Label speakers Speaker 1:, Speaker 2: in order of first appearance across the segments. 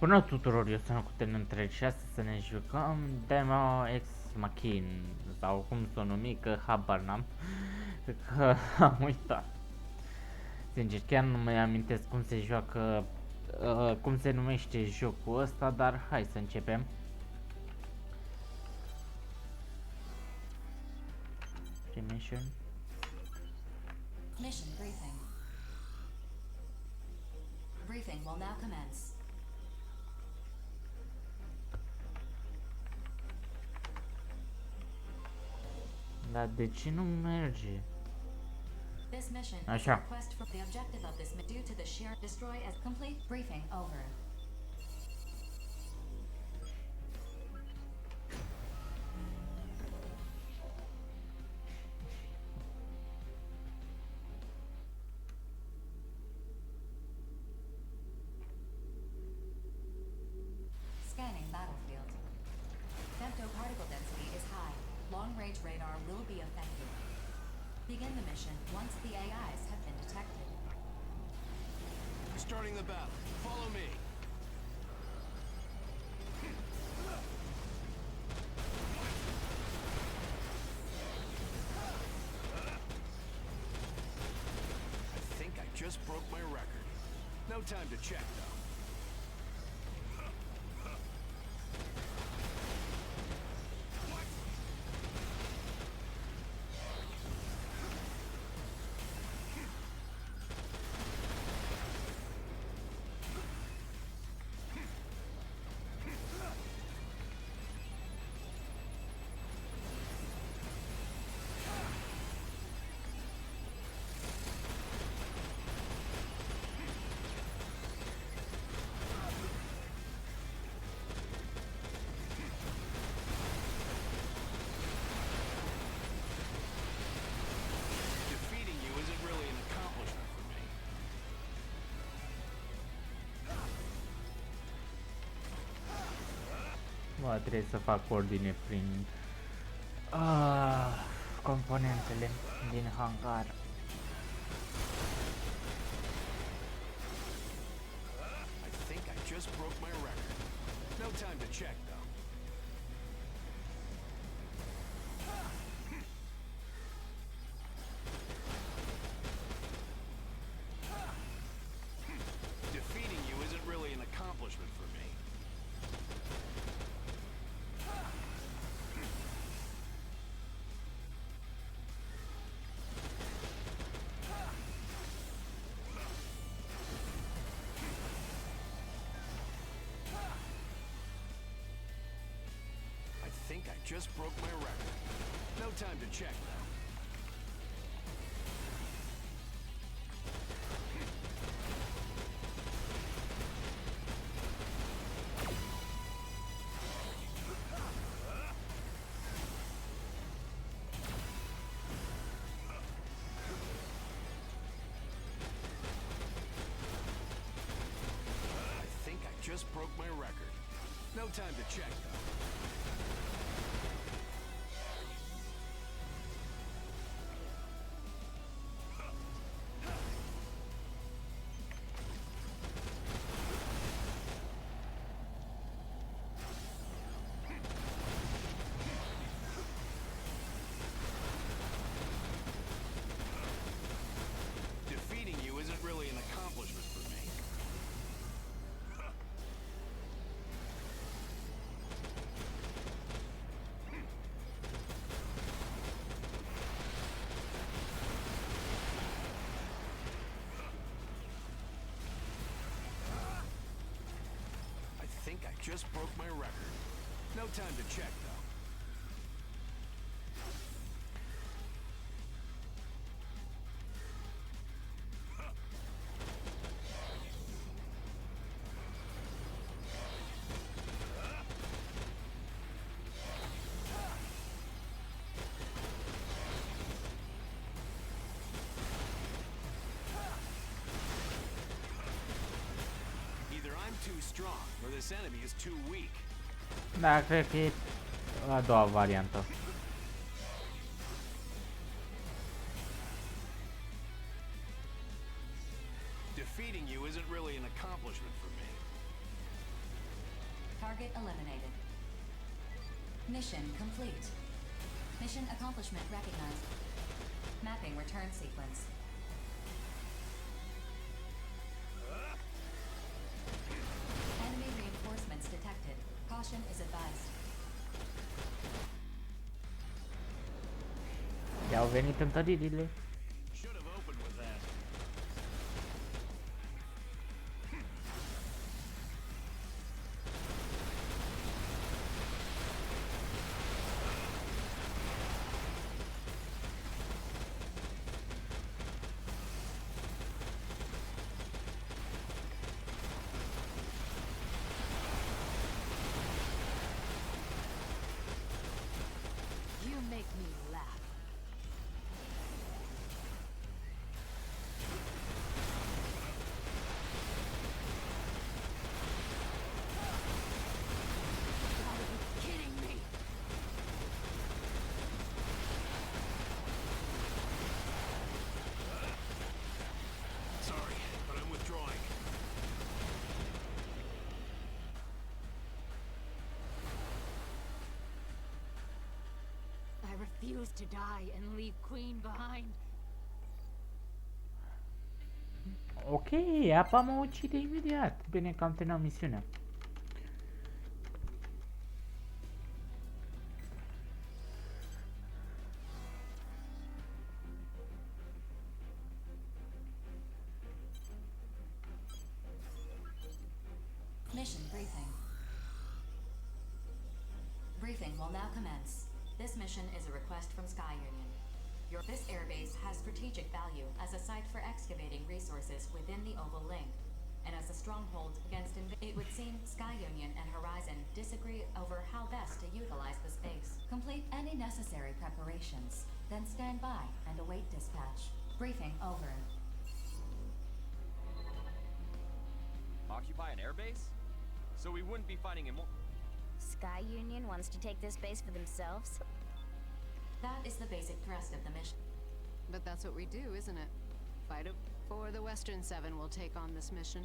Speaker 1: Bună tuturor, eu sunt locotenentred și astăzi să ne jucăm Daemon X Machina sau cum s-o numi, că habar n-am, că am uitat. Sincer, chiar nu mai amintesc cum se joacă, cum se numește jocul ăsta, dar hai să începem. Mission.
Speaker 2: Mission briefing. Briefing will now commence.
Speaker 1: Dar de ce nu merge?
Speaker 2: This mission is
Speaker 1: Așa.
Speaker 2: a request for the objective of this due to the sheer destroy as complete briefing over. Scanning battlefield. Femtoparticle density is high. Long-range radar will be effective. Begin the mission once the AIs have been detected.
Speaker 3: Starting the battle. Follow me. I think I just broke my record. No time to check, though. Defeating you isn't really an accomplishment for me.
Speaker 1: Bă, trebuie să fac ordine prin componentele din hangar.
Speaker 3: I think I just broke my record. No time to check, though. Defeating you isn't really an accomplishment for me. I think I just broke my record. No time to check, though. I think I just broke my record. No time to check, though. Defeating you isn't really an accomplishment for me. I think I just broke my record. No time to check, though. Either I'm too strong or this enemy is too weak.
Speaker 1: Da, cred că e a doua variantă.
Speaker 3: Defeating you isn't really an accomplishment for me.
Speaker 2: Target eliminated. Mission complete. Mission accomplishment recognized. Mapping return sequence. Enemy reinforcements detected. Caution is advised.
Speaker 1: I-au venit întăririle.
Speaker 3: Should have opened with that.
Speaker 2: You make me laugh. Are you kidding me?
Speaker 3: Sorry, but I'm withdrawing.
Speaker 4: I refuse to die and leave Queen behind.
Speaker 1: Ok, apa mă ucide imediat. Bine că am terminat misiunea.
Speaker 2: Mission briefing. Briefing will now commence. This mission is a request from Sky Union. This airbase has strategic value as a site for excavating resources within the Oval Link, and as a stronghold against it would seem Sky Union and Horizon disagree over how best to utilize the space. Complete any necessary preparations, then stand by and await dispatch. Briefing over.
Speaker 5: Occupy an airbase? So we wouldn't be fighting him.
Speaker 4: Sky Union wants to take this base for themselves?
Speaker 2: That is the basic thrust of the mission.
Speaker 6: But that's what we do, isn't it? Fight it for the Western Seven will take on this mission.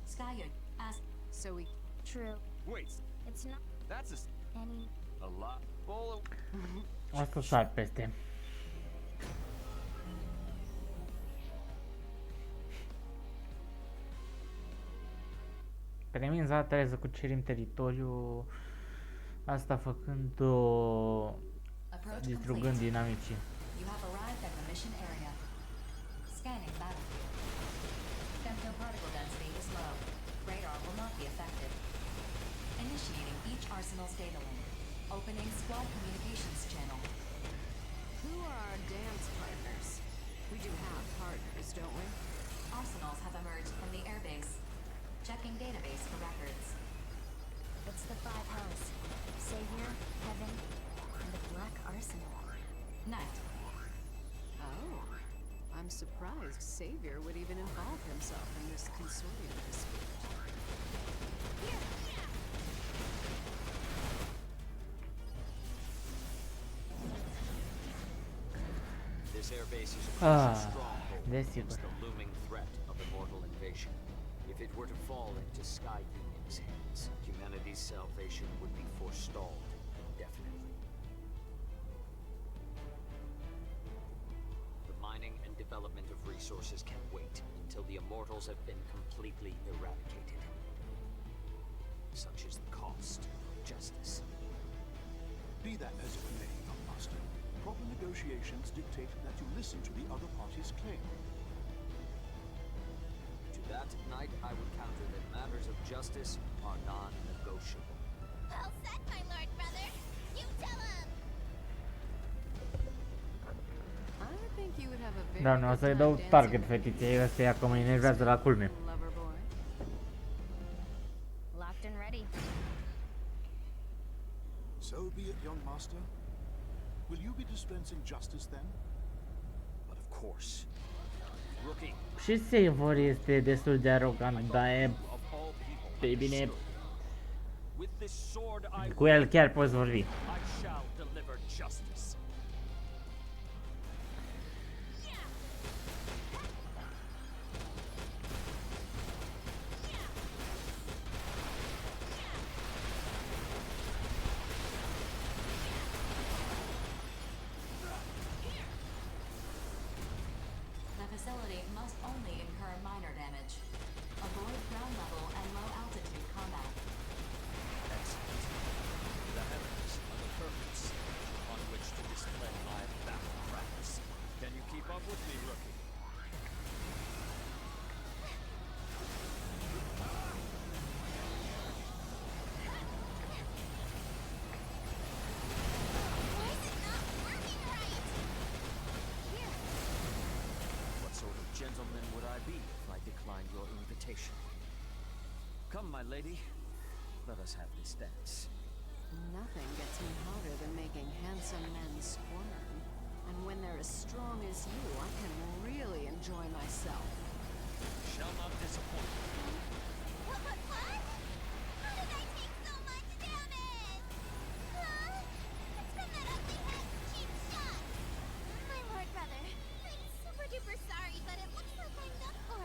Speaker 2: Sky Union as
Speaker 6: So we
Speaker 4: True.
Speaker 5: Wait,
Speaker 4: It's not
Speaker 5: that's
Speaker 4: any...
Speaker 5: a lot full of...
Speaker 1: O să sar peste. Premiza trebuie să cucerim teritoriul, asta făcând
Speaker 2: approach
Speaker 1: distrugând
Speaker 2: complete.
Speaker 1: dinamicii.
Speaker 2: You have arrived at the mission area. Scanning battlefield. Femto particle density is low. Radar will not be affected. Initiating each arsenal's data link. Opening squad communications channel.
Speaker 6: who are our dance partners? We do have partners, don't we?
Speaker 2: Arsenals have emerged from the airbase. Checking database for records.
Speaker 4: It's the five hells. Savior, Heaven, and the Black Arsenal.
Speaker 2: Night.
Speaker 6: Oh. I'm surprised Savior would even involve himself in this consortium dispute.
Speaker 7: This airbase is a
Speaker 1: Ah,
Speaker 7: crucial stronghold
Speaker 1: desigur.
Speaker 7: against the looming threat of immortal invasion. If it were to fall into Sky Union's hands, humanity's salvation would be forestalled indefinitely. The mining and development of resources can wait until the immortals have been completely eradicated. Such is the cost of justice.
Speaker 8: Be that as it may, young master, proper negotiations dictate that you listen to the other party's claim.
Speaker 7: To that night, I would counter that matters of justice are non-negotiable.
Speaker 9: Well said, my lord brother. You tell him.
Speaker 6: I think you would have a very
Speaker 1: Doamne, o
Speaker 6: good
Speaker 1: să-i
Speaker 6: time
Speaker 1: dau
Speaker 6: dancing
Speaker 1: target
Speaker 6: with
Speaker 1: fetiței ăsteia că mă enervează la culme.
Speaker 6: lover boy.
Speaker 4: Locked and ready.
Speaker 8: So be it, young master. Will you be dispensing justice then?
Speaker 7: But of course,
Speaker 5: Rookie,
Speaker 1: Și Savor este destul de arogant, dar e,
Speaker 5: of all people,
Speaker 1: e bine,
Speaker 5: understood. With this sword I
Speaker 1: cu el chiar poți vorbi.
Speaker 5: I shall deliver justice. gentleman would I be if I declined your invitation? Come, my lady. Let us have this dance.
Speaker 6: Nothing gets me hotter than making handsome men squirm. And when they're as strong as you, I can really enjoy myself.
Speaker 5: Shall not disappoint.
Speaker 9: What? How did I take so much damage? Huh? It's from that ugly hat's cheap shot. My lord brother, I'm super duper sorry, but it looks like I'm done for.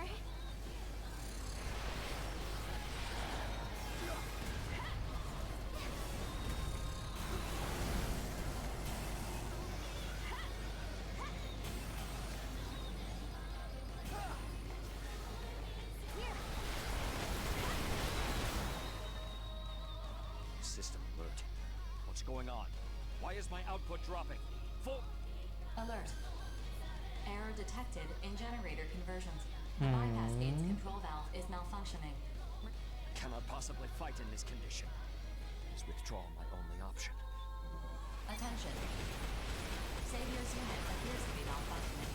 Speaker 5: System alert. What's going on? Why is my output dropping? Full.
Speaker 2: Alert. Error detected in generator conversions. The bypass gates control valve is malfunctioning.
Speaker 5: Cannot possibly fight in this condition. Is withdrawal my only option?
Speaker 2: Attention. Savior's unit appears to be malfunctioning.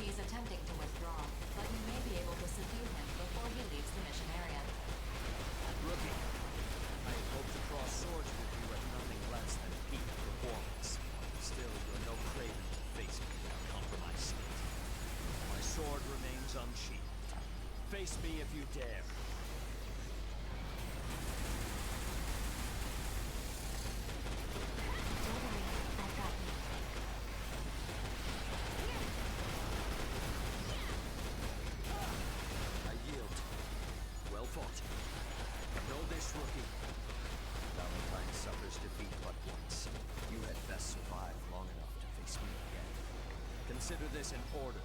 Speaker 2: He is attempting to withdraw, but you may be able to subdue him before he leaves the mission area.
Speaker 5: Rookie, I had hoped to cross swords with you at nothing less than peak performance. Still, you're no craven to face me in a compromised state. My sword remains unsheathed. Face me if you dare.
Speaker 2: I've got you.
Speaker 5: I yield. Well fought. Know this, rookie. Valentine suffers defeat but once. You had best survive long enough to face me again. Consider this an order.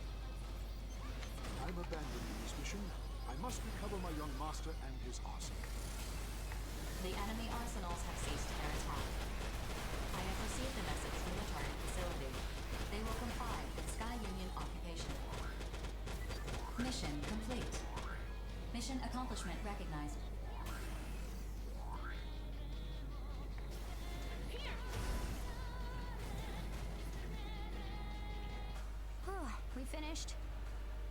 Speaker 8: I'm abandoning this mission. I must recover my young master and his arsenal.
Speaker 2: The enemy arsenals have ceased their attack. I have received a message from the target facility. They will comply with Sky Union occupation. Mission complete. Mission accomplishment recognized.
Speaker 4: We finished.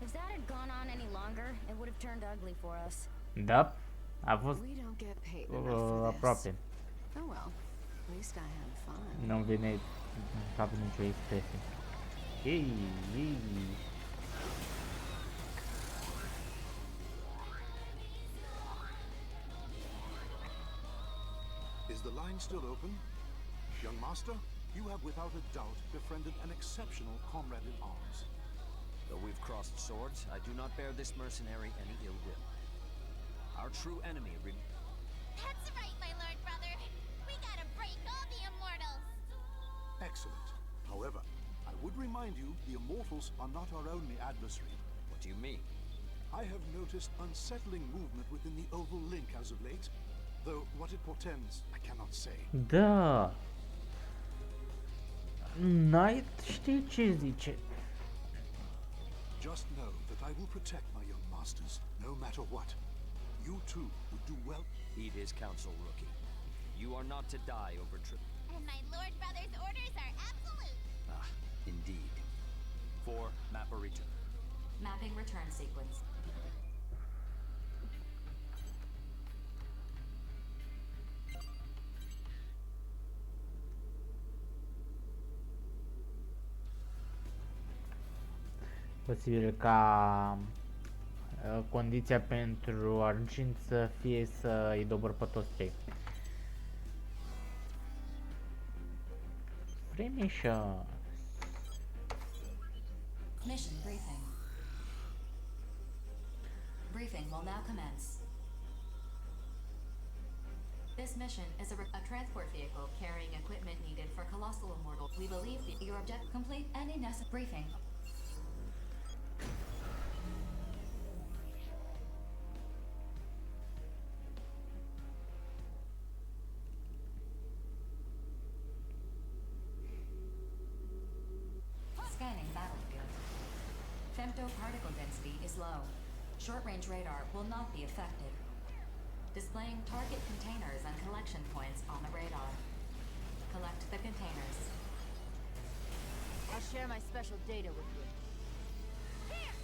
Speaker 4: If that had gone on any longer, it would have turned ugly for us.
Speaker 1: Da, a fost
Speaker 6: We don't get paid enough for this.
Speaker 1: aproape.
Speaker 6: Oh well, at least I had fun.
Speaker 1: Nu-mi vine în cap nicio expresie. Ei.
Speaker 8: Is the line still open? Young master, you have without a doubt befriended an exceptional comrade in arms.
Speaker 5: Though we've crossed swords, I do not bear this mercenary any ill will. Our true enemy
Speaker 9: That's right, my lord brother. We gotta break all the immortals.
Speaker 8: Excellent. However, I would remind you the immortals are not our only adversary.
Speaker 5: What do you mean?
Speaker 8: I have noticed unsettling movement within the Oval Link as of late, though what it portends, I cannot say.
Speaker 1: Da. N-ai știi ce zice.
Speaker 8: Just know that I will protect my young masters, no matter what. You too would do well.
Speaker 5: Heed his counsel, rookie. You are not to die over
Speaker 9: And my lord brother's orders are absolute.
Speaker 5: Ah, indeed. 4, map a return.
Speaker 2: Mapping return sequence.
Speaker 1: Posibil ca condiția pentru argint să fie să îi dobor pe toți trei. Mission.
Speaker 2: Mission briefing. Briefing will now commence. This mission is a transport vehicle carrying equipment needed for Colossal Immortal. We believe that your object complete any necessary briefing. Scanning battlefield. Femto particle density is low. Short-range radar will not be affected. Displaying target containers and collection points on the radar. Collect the containers.
Speaker 10: I'll share my special data with you.
Speaker 9: Here!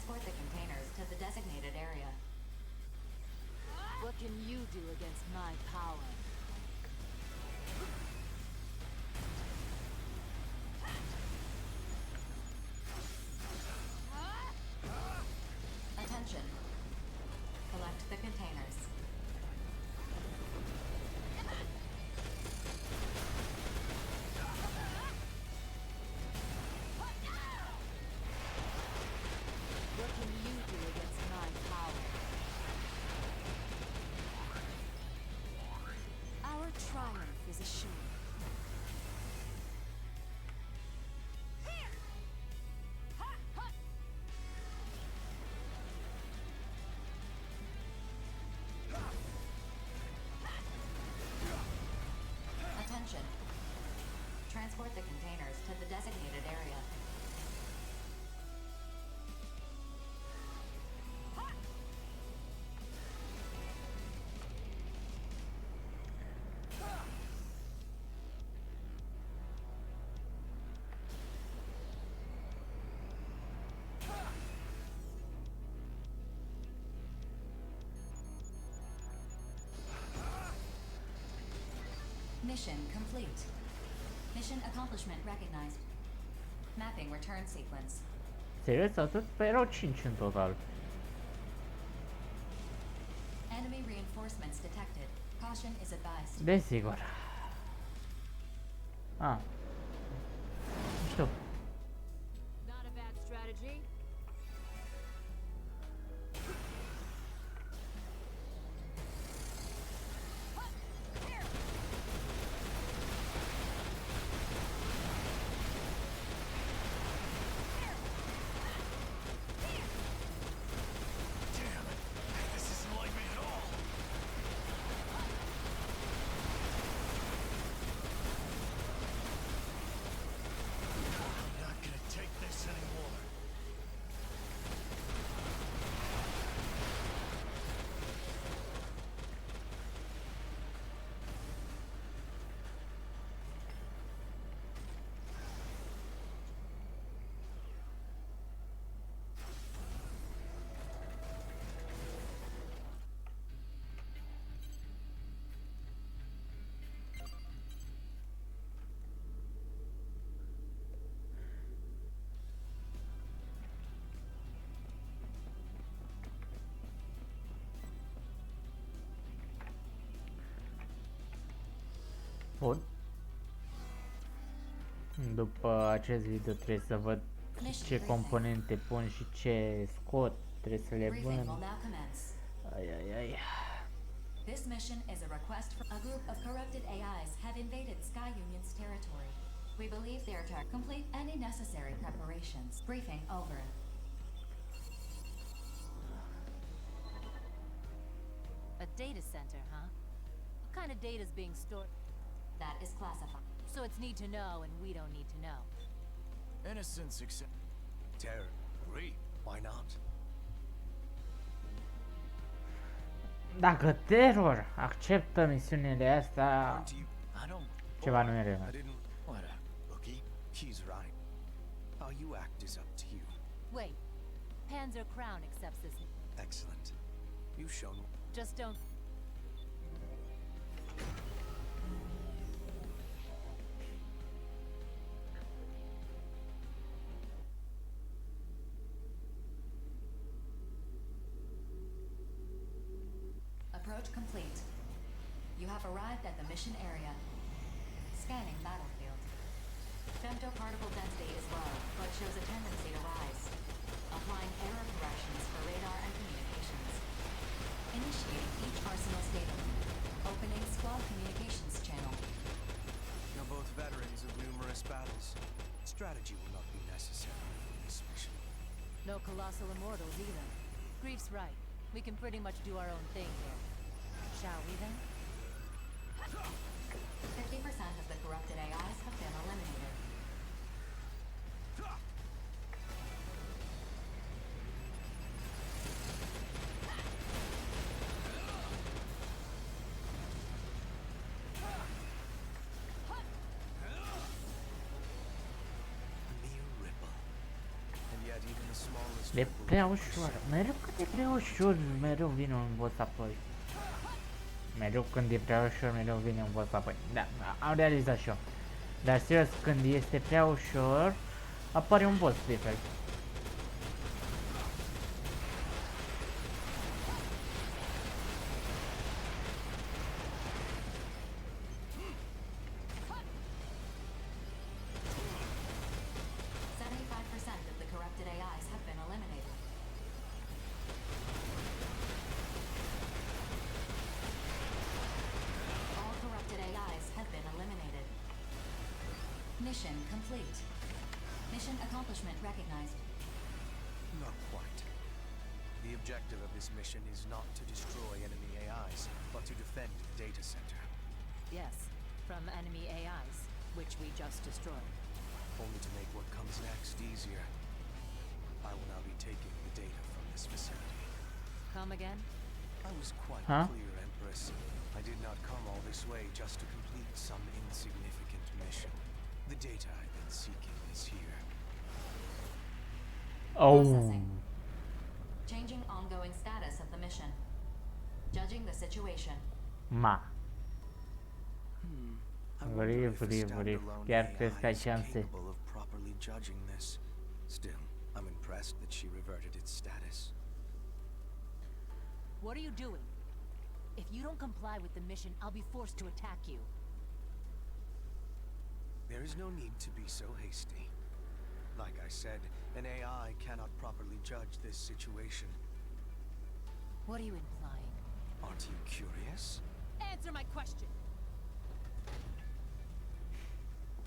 Speaker 2: Transport the containers to the designated area.
Speaker 6: What can you do against my power?
Speaker 2: Attention. Collect the containers.
Speaker 6: What can you do against my power? Our triumph is assured.
Speaker 2: Attention. Transport the containers to the designated area. Mission complete. Mission accomplishment recognized. Mapping return sequence.
Speaker 1: Serios atât? Păi erau 5 în total.
Speaker 2: Enemy reinforcements detected. Caution is advised.
Speaker 1: Desigur. Ah. Nu știu.
Speaker 6: Not a bad strategy.
Speaker 3: Damn it! This isn't like me at all! I'm not gonna take this anymore.
Speaker 1: Bun. După acest video trebuie să văd ce componente pun și ce scot. Trebuie să le
Speaker 2: Briefing will
Speaker 1: vând.
Speaker 2: now commence.
Speaker 1: Ai, ai, ai.
Speaker 2: This mission is a request from a group of corrupted AIs have invaded Sky Union's territory. We believe they are to complete any necessary preparations. Briefing over.
Speaker 6: A data center, huh? What kind of data is being stored?
Speaker 2: That is classified.
Speaker 6: So it's need to know, and we don't need to know.
Speaker 3: Innocence accept. Terror. Agree. Why not?
Speaker 1: Dacă Terror acceptă misiunile astea,
Speaker 3: Aren't you? I don't.
Speaker 1: ceva nu e
Speaker 3: I
Speaker 1: regulă.
Speaker 3: didn't. What a bookie. He's right. How you act is up to you.
Speaker 6: Wait. Panzer Crown accepts this.
Speaker 3: Excellent. You've shown.
Speaker 6: Just don't.
Speaker 2: Approach complete. You have arrived at the mission area. Scanning battlefield. Femtoparticle density is low, but shows a tendency to rise. Applying error corrections for radar and communications. Initiating each arsenal statement. Opening squad communications channel.
Speaker 3: You're both veterans of numerous battles. Strategy will not be necessary for this mission.
Speaker 6: No colossal immortals either. Grief's right. We can pretty much do our own thing here. Shall we then?
Speaker 2: 50% of the corrupted AIs have been eliminated.
Speaker 3: A mere ripple. And yet even the smallest
Speaker 1: E
Speaker 3: ripple
Speaker 1: prea
Speaker 3: of
Speaker 1: ușor.
Speaker 3: perception.
Speaker 1: Mereu când e prea ușor, mereu vine un boss apoi. Mereu când e prea ușor, mereu vine un boss apoi. Da, am realizat și eu. Dar serios, când este prea ușor, apare un boss de fapt.
Speaker 2: Of the corrupted AIs have been eliminated. All corrupted AIs have been eliminated. Mission complete. Mission accomplishment recognized.
Speaker 3: Not quite. The objective of this mission is not to destroy enemy AIs, but to defend the data center.
Speaker 10: Yes, from enemy AIs, which we just destroyed.
Speaker 3: Only to make what comes next easier. I will now be taking the data from this facility.
Speaker 10: Come again?
Speaker 3: I was quite
Speaker 1: Huh?
Speaker 3: clear, Empress. I did not come all this way just to complete some insignificant mission. The data I've been seeking is here.
Speaker 1: Oh.
Speaker 2: Processing. Changing ongoing status of the mission. Judging the situation.
Speaker 1: Ma.
Speaker 3: I wonder if a
Speaker 1: Vrei.
Speaker 3: standalone
Speaker 1: Chiar
Speaker 3: AI
Speaker 1: crezi că ai
Speaker 3: is
Speaker 1: șanse?
Speaker 3: capable of properly judging this. Still, I'm impressed that she reverted its status.
Speaker 10: What are you doing? If you don't comply with the mission, I'll be forced to attack you.
Speaker 3: There is no need to be so hasty. Like I said, an AI cannot properly judge this situation.
Speaker 10: What are you implying?
Speaker 3: Aren't you curious?
Speaker 10: Answer my question!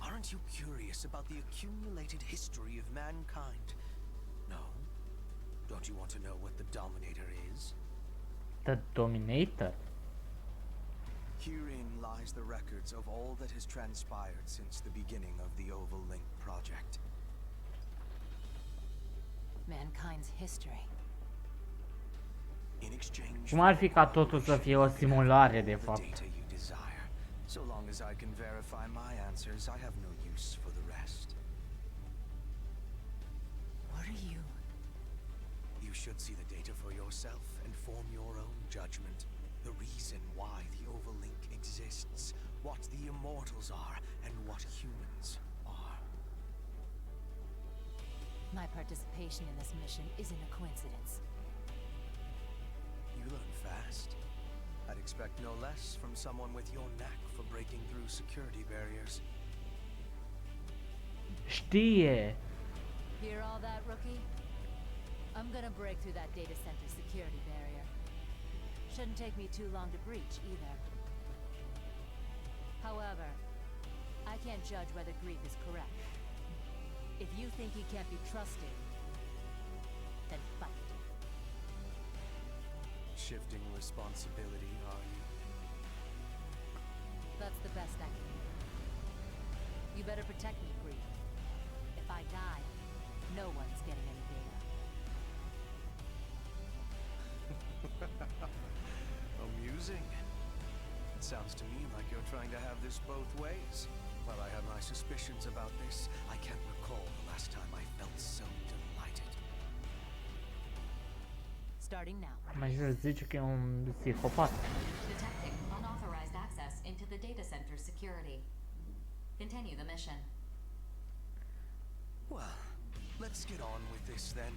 Speaker 3: Aren't you curious about the accumulated history of mankind? No? Don't you want to know what the Dominator is?
Speaker 1: The Dominator?
Speaker 3: Herein lies the records of all that has transpired since the beginning of the Oval Link project.
Speaker 10: Mankind's history.
Speaker 3: In exchange
Speaker 1: Cum ar fi ca
Speaker 3: for
Speaker 1: totul să fie o
Speaker 3: cooperation,
Speaker 1: simulare,
Speaker 3: all
Speaker 1: de
Speaker 3: the
Speaker 1: fapt?
Speaker 3: data you desire. So long as I can verify my answers, I have no use for the rest.
Speaker 10: What are you?
Speaker 3: You should see the data for yourself and form your own judgment. The reason why the Oval Link exists, what the Immortals are, and what humans are.
Speaker 10: My participation in this mission isn't a coincidence.
Speaker 3: You learn fast. I'd expect no less from someone with your knack for breaking through security barriers.
Speaker 1: Știe.
Speaker 10: Hear all that, rookie? I'm gonna break through that data center security barrier. Shouldn't take me too long to breach, either. However, I can't judge whether Grief is correct. If you think he can't be trusted, then fight.
Speaker 3: Shifting responsibility, are you?
Speaker 10: That's the best I can do. You better protect me, Grief. If I die, no one's getting any data.
Speaker 3: Amusing. It sounds to me like you're trying to have this both ways. While I have my suspicions about this, I can't recall the last time I felt so delighted.
Speaker 10: Starting now.
Speaker 1: Mai jos zice că e un psihopat.
Speaker 2: Detecting unauthorized access into the data center security. Continue the mission.
Speaker 3: Well, let's get on with this then.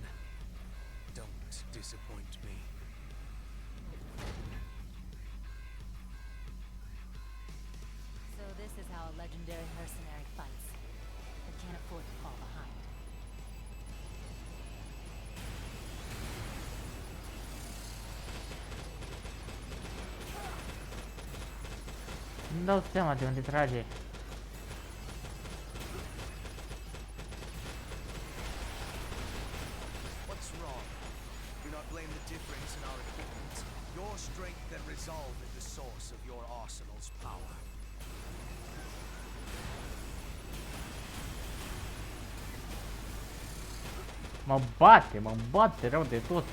Speaker 3: Don't disappoint me.
Speaker 10: So this is how a legendary mercenary fights. I can't afford to fall behind.
Speaker 1: Nu dau seama de unde trage.
Speaker 3: What's wrong? Do not blame the difference in our equipment. Your strength and resolve is the source of your arsenal's power.
Speaker 1: Mă bate rău de tot.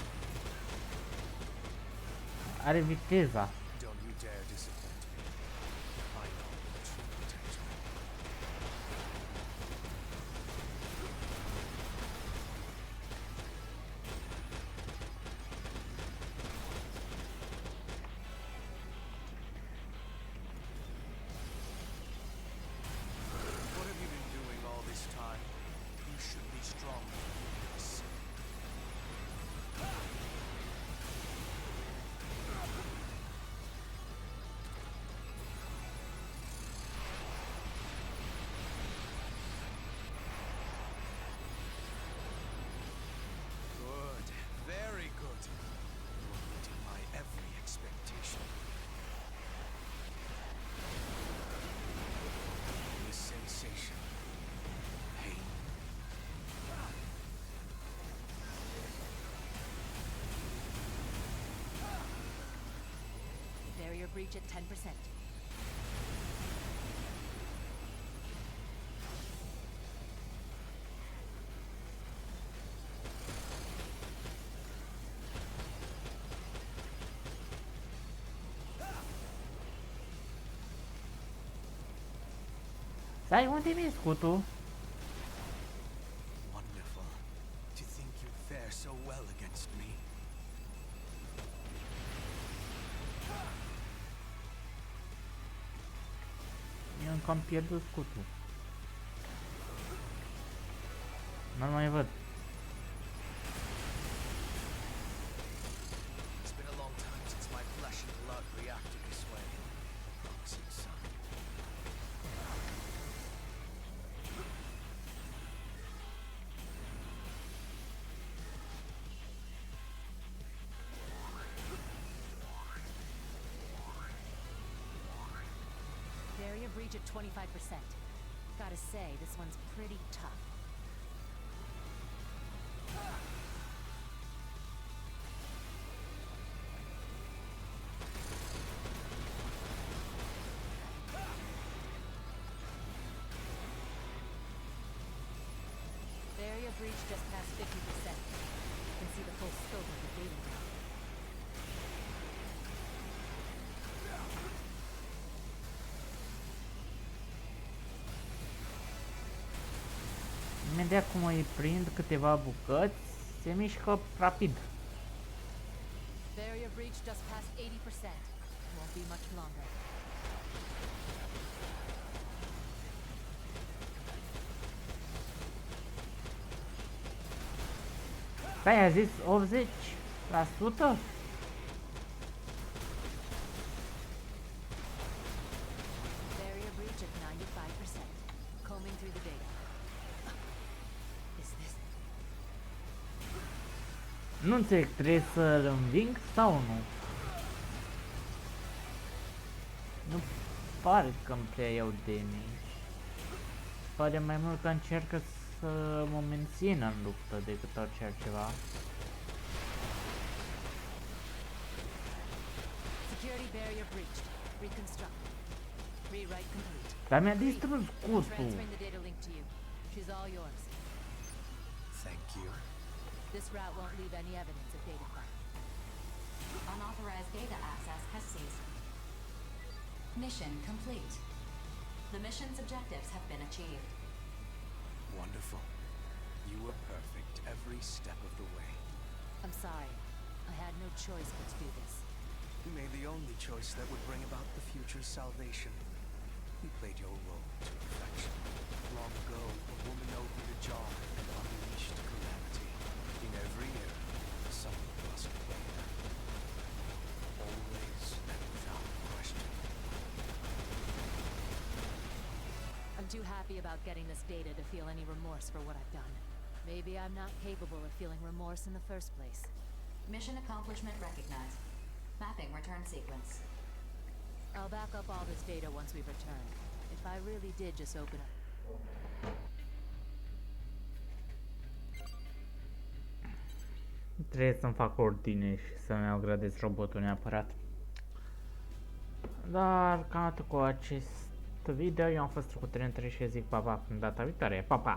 Speaker 1: Are viteza.
Speaker 3: Don't you dare disappoint me. I know your true potential.
Speaker 10: breach at 10%.
Speaker 1: Stai, unde mi-e scutul?
Speaker 3: Wonderful. To think you fare so well against me.
Speaker 1: Eu încă am pierdut scutul. Nu-l mai văd.
Speaker 3: It's been a long time since my flesh and blood reacted this way. Promising sign.
Speaker 10: Barrier breach at 25%. Gotta say, this one's pretty tough. Barrier breach just past 50%. You can see the full scope of the data now.
Speaker 1: Imediat cum îi prind câteva bucăți, se mișcă rapid.
Speaker 10: Barrier breach just past 80%. Won't be much longer.
Speaker 1: Stai, a zis 80%?
Speaker 10: Barrier breach at 95%. Combing through the data. Is this?
Speaker 1: Nu înțeleg, trebuie să-l înving sau nu? Nu pare că îmi prea iau damage. Pare mai mult că încercă să mă mențină în luptă decât orice altceva.
Speaker 10: Security barrier breached. Reconstruct. Rewrite complete.
Speaker 1: Dar mi-a distrus scutul.
Speaker 10: Transferring the data link to you. She's all yours.
Speaker 3: Thank you.
Speaker 10: This route won't leave any evidence of data theft.
Speaker 2: Unauthorized data access has ceased. Mission complete. The mission's objectives have been achieved.
Speaker 3: Wonderful. You were perfect every step of the way.
Speaker 10: I'm sorry. I had no choice but to do this.
Speaker 3: You made the only choice that would bring about the future's salvation. You played your role to perfection. Long ago, a woman opened a jar and unleashed calamity. In every era, someone must play her. Always and without question.
Speaker 10: I'm too happy about getting this data to feel any remorse for what I've done. Maybe I'm not capable of feeling remorse in the first place.
Speaker 2: Mission accomplishment recognized. Mapping return sequence.
Speaker 10: I'll back up all this data once we return. If I really did just open up...
Speaker 1: Trebuie să-mi fac ordine și să-mi upgradez robotul neapărat. Dar cam atât cu acest video. Eu am fost locotenentred și zic pa pa până data viitoare. Pa pa!